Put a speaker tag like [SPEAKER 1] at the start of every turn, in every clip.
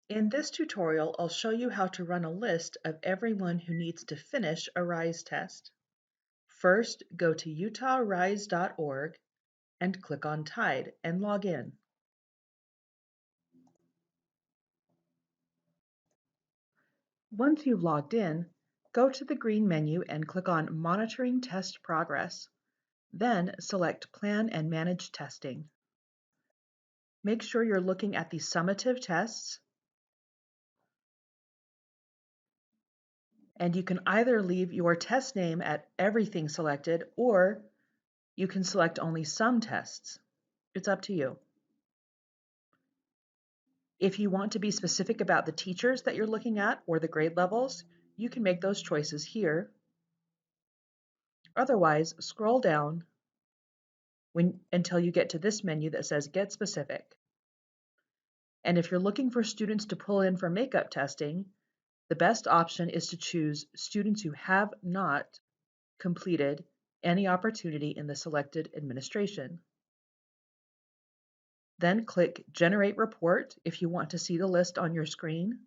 [SPEAKER 1] In this tutorial, I'll show you how to run a list of everyone who needs to finish a RISE test. First, go to utahrise.org and click on TIDE and log in. Once you've logged in, go to the green menu and click on Monitoring Test Progress. Then select Plan and Manage Testing. Make sure you're looking at the summative tests, and you can either leave your test name at everything selected, or you can select only some tests. It's up to you. If you want to be specific about the teachers that you're looking at or the grade levels, you can make those choices here. Otherwise, scroll down until you get to this menu that says Get Specific. And if you're looking for students to pull in for makeup testing, the best option is to choose students who have not completed any opportunity in the selected administration. Then click Generate Report if you want to see the list on your screen.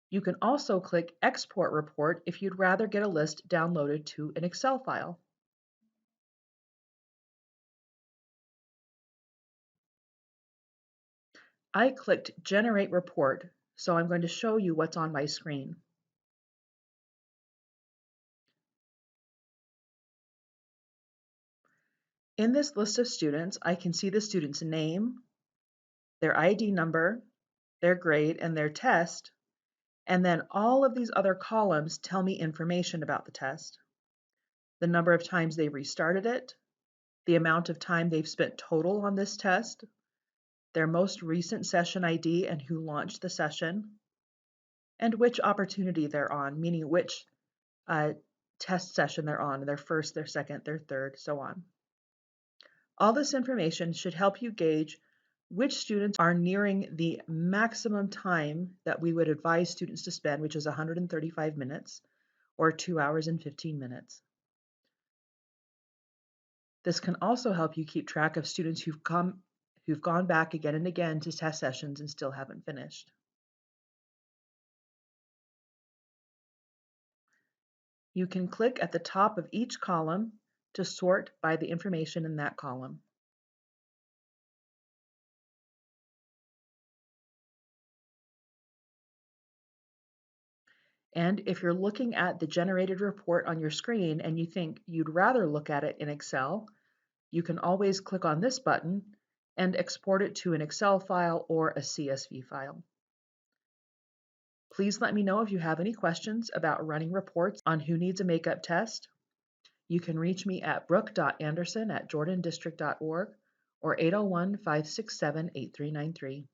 [SPEAKER 1] You can also click Export Report if you'd rather get a list downloaded to an Excel file. I clicked Generate Report, so I'm going to show you what's on my screen. In this list of students, I can see the student's name, their ID number, their grade, and their test, and then all of these other columns tell me information about the test. The number of times they restarted it, the amount of time they've spent total on this test, their most recent session ID and who launched the session, and which opportunity they're on, meaning which test session they're on, their first, their second, their third, so on. All this information should help you gauge which students are nearing the maximum time that we would advise students to spend, which is 135 minutes, or 2 hours and 15 minutes. This can also help you keep track of students who've gone back again and again to test sessions and still haven't finished. You can click at the top of each column to sort by the information in that column. And if you're looking at the generated report on your screen and you think you'd rather look at it in Excel, you can always click on this button and export it to an Excel file or a CSV file. Please let me know if you have any questions about running reports on Who Needs a Makeup Test. You can reach me at brooke.anderson@jordandistrict.org or 801-567-8393.